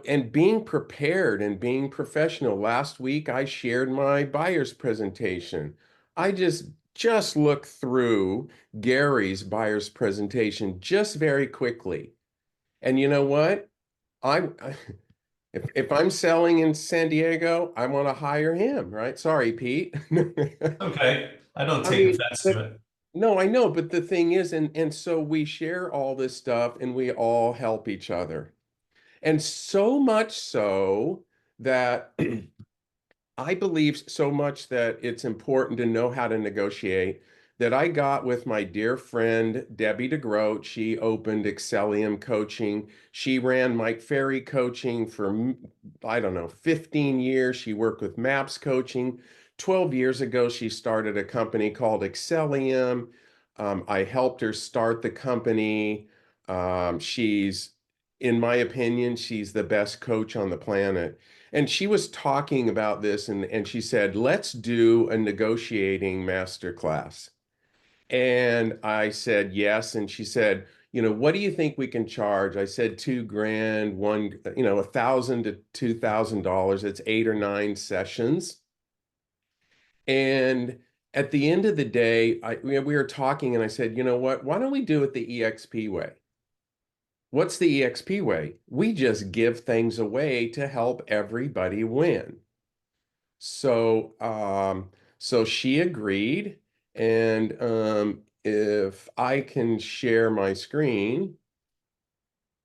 and being prepared and being professional. Last week I shared my buyer's presentation. I just looked through Gary's buyer's presentation just very quickly. And you know what? I if I'm selling in San Diego, I want to hire him, right? Sorry, Pete. Okay, I don't I take mean, offense to but it. no, I know, but the thing is, and so we share all this stuff and we all help each other. And so much so that I believe so much that it's important to know how to negotiate that I got with my dear friend Debbie DeGroat. She opened Excellium Coaching. She ran Mike Ferry Coaching for, I don't know, 15 years. She worked with MAPS Coaching. 12 years ago, she started a company called Excellium. I helped her start the company. In my opinion, she's the best coach on the planet. And she was talking about this and she said, let's do a negotiating masterclass. And I said, yes. And she said, what do you think we can charge? I said, $2,000, $1,000 to $2,000. It's 8 or 9 sessions. And at the end of the day, we were talking and I said, you know what? Why don't we do it the EXP way? What's the EXP way? We just give things away to help everybody win. So, so she agreed, and if I can share my screen,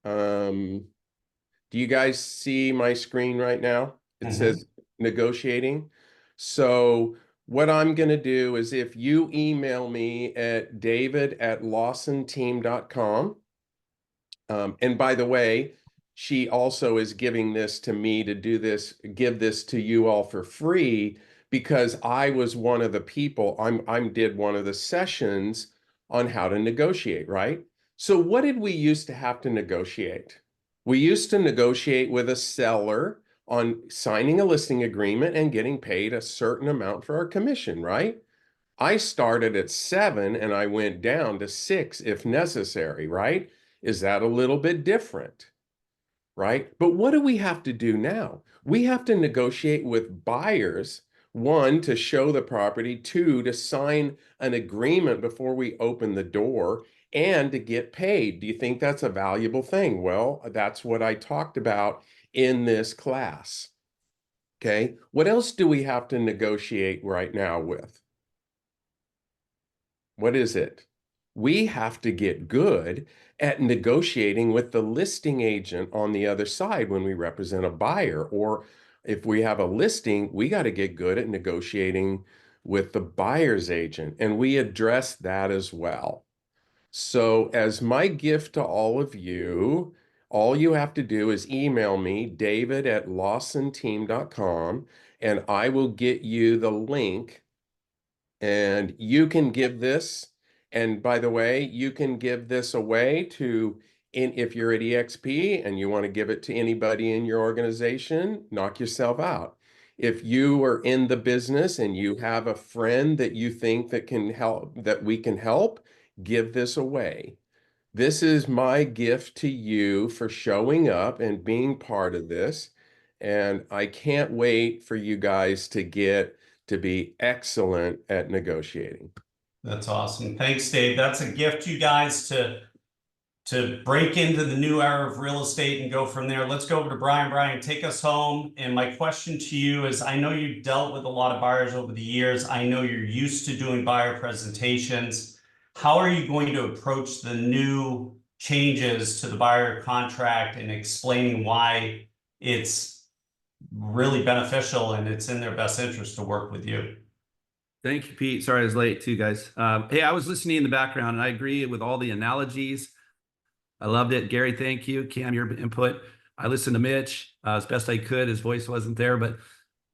do you guys see my screen right now? It says negotiating. So what I'm going to do is if you email me at david@lawsonteam.com, and by the way, she also is giving this to me to give this to you all for free because I was one of the people, I did one of the sessions on how to negotiate, right? So what did we used to have to negotiate? We used to negotiate with a seller on signing a listing agreement and getting paid a certain amount for our commission, right? I started at 7 and I went down to 6 if necessary, right? Is that a little bit different? Right? But what do we have to do now? We have to negotiate with buyers, one, to show the property, two, to sign an agreement before we open the door, and to get paid. Do you think that's a valuable thing? Well, that's what I talked about in this class. Okay. What else do we have to negotiate right now with? What is it? We have to get good at negotiating with the listing agent on the other side when we represent a buyer. Or if we have a listing, we got to get good at negotiating with the buyer's agent. And we address that as well. So, as my gift to all you have to do is email me, david@lawsonteam.com, and I will get you the link. And you can give this, and by the way, you can give this away to, if you're at EXP and you want to give it to anybody in your organization, knock yourself out. If you are in the business and you have a friend that you think that can help, that we can help, give this away. This is my gift to you for showing up and being part of this. And I can't wait for you guys to get to be excellent at negotiating. That's awesome. Thanks, Dave. That's a gift, you guys, to break into the new era of real estate and go from there. Let's go over to Brian. Brian, take us home. And my question to you is, I know you've dealt with a lot of buyers over the years. I know you're used to doing buyer presentations. How are you going to approach the new changes to the buyer contract and explaining why it's really beneficial and it's in their best interest to work with you? Thank you, Pete. Sorry I was late too, guys. Hey, I was listening in the background and I agree with all the analogies. I loved it. Gary, thank you. Cam, your input. I listened to Mitch as best I could. His voice wasn't there, but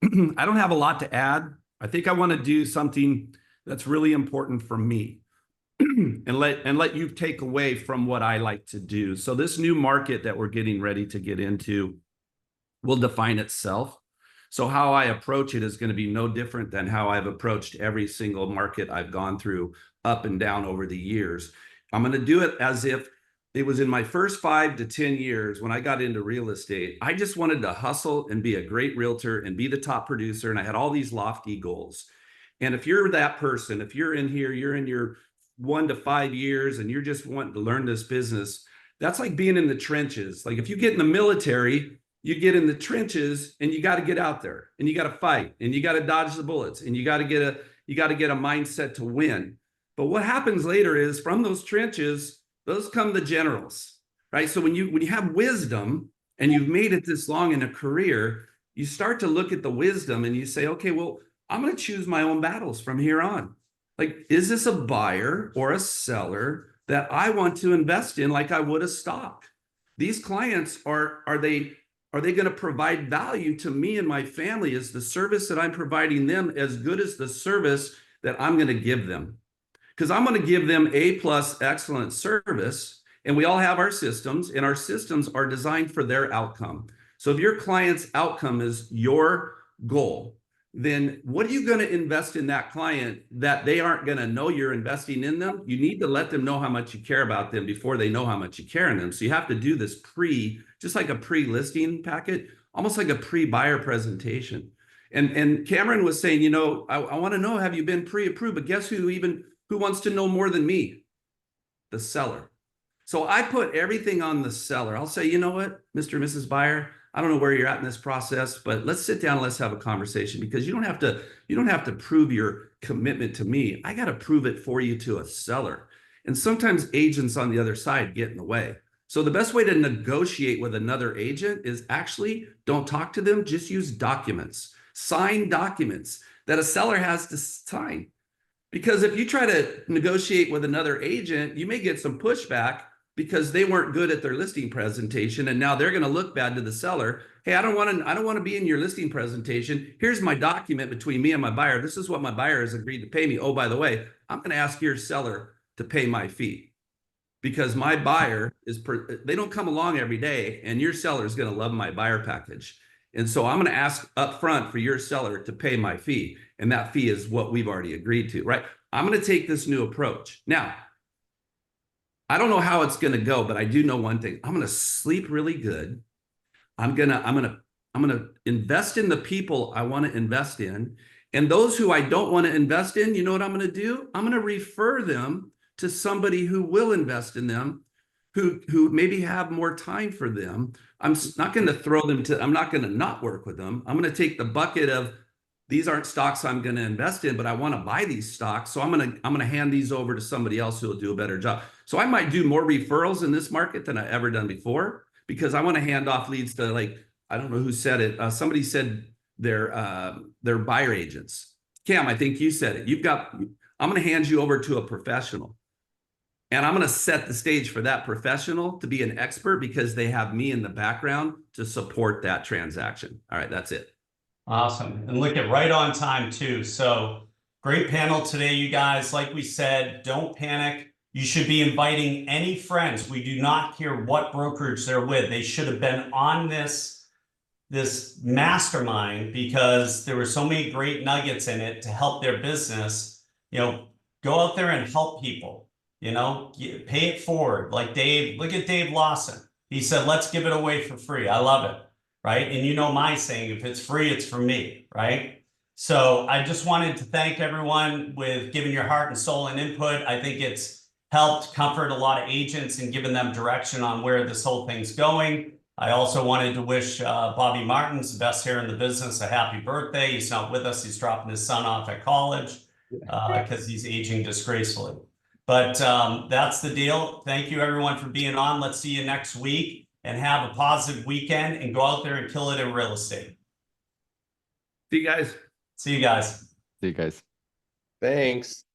I don't have a lot to add. I think I want to do something that's really important for me and let you take away from what I like to do. So this new market that we're getting ready to get into will define itself. So how I approach it is going to be no different than how I've approached every single market I've gone through up and down over the years. I'm going to do it as if it was in my first 5 to 10 years when I got into real estate. I just wanted to hustle and be a great realtor and be the top producer. And I had all these lofty goals. And if you're that person, if you're in here, you're in your 1 to 5 years and you're just wanting to learn this business, that's like being in the trenches. Like if you get in the military, you get in the trenches and you got to get out there and you got to fight and you got to dodge the bullets and you got to get a mindset to win. But what happens later is from those trenches, those come the generals, right? So when you have wisdom and you've made it this long in a career, you start to look at the wisdom and you say, okay, well, I'm going to choose my own battles from here on. Like, is this a buyer or a seller that I want to invest in like I would a stock? These clients, are they going to provide value to me and my family? Is the service that I'm providing them as good as the service that I'm going to give them? Because I'm going to give them A+ excellent service, and we all have our systems, and our systems are designed for their outcome. So if your client's outcome is your goal, then what are you going to invest in that client that they aren't going to know you're investing in them? You need to let them know how much you care about them before they know how much you care in them. So you have to do this just like a pre-listing packet, almost like a pre-buyer presentation. And Cameron was saying, I want to know, have you been pre-approved? But guess who wants to know more than me? The seller. So I put everything on the seller. I'll say, you know what, Mr. and Mrs. Buyer, I don't know where you're at in this process, but let's sit down and let's have a conversation, because you don't have to prove your commitment to me. I got to prove it for you to a seller. And sometimes agents on the other side get in the way. So the best way to negotiate with another agent is actually don't talk to them, just use documents, sign documents that a seller has to sign. Because if you try to negotiate with another agent, you may get some pushback because they weren't good at their listing presentation, and now they're going to look bad to the seller. Hey, I don't want to be in your listing presentation. Here's my document between me and my buyer. This is what my buyer has agreed to pay me. Oh, by the way, I'm going to ask your seller to pay my fee, because my buyer they don't come along every day, and your seller is going to love my buyer package. And so I'm going to ask up front for your seller to pay my fee. And that fee is what we've already agreed to, right? I'm going to take this new approach. Now, I don't know how it's going to go, but I do know one thing. I'm going to sleep really good. I'm going to invest in the people I want to invest in. And those who I don't want to invest in, you know what I'm going to do? I'm going to refer them to somebody who will invest in them, who maybe have more time for them. I'm not going to throw them to, I'm not going to not work with them. I'm going to take the bucket of, these aren't stocks I'm going to invest in, but I want to buy these stocks. So I'm going to hand these over to somebody else who will do a better job. So I might do more referrals in this market than I've ever done before, because I want to hand off leads to, like, I don't know who said it. Somebody said they're buyer agents. Cam, I think you said it. I'm going to hand you over to a professional. And I'm going to set the stage for that professional to be an expert, because they have me in the background to support that transaction. All right, that's it. Awesome. And look at right on time too. So great panel today, you guys. Like we said, don't panic. You should be inviting any friends. We do not care what brokerage they're with. They should have been on this mastermind, because there were so many great nuggets in it to help their business. You know, go out there and help people, you know, pay it forward. Like Dave, look at Dave Lawson. He said, let's give it away for free. I love it. Right. And you know my saying, if it's free, it's for me. Right. So I just wanted to thank everyone with giving your heart and soul and input. I think it's helped comfort a lot of agents and given them direction on where this whole thing's going. I also wanted to wish Bobby Martins, the best hair in the business, a happy birthday. He's not with us. He's dropping his son off at college because he's aging disgracefully. But that's the deal. Thank you, everyone, for being on. Let's see you next week. And have a positive weekend and go out there and kill it in real estate. See you guys. See you guys. See you guys. Thanks.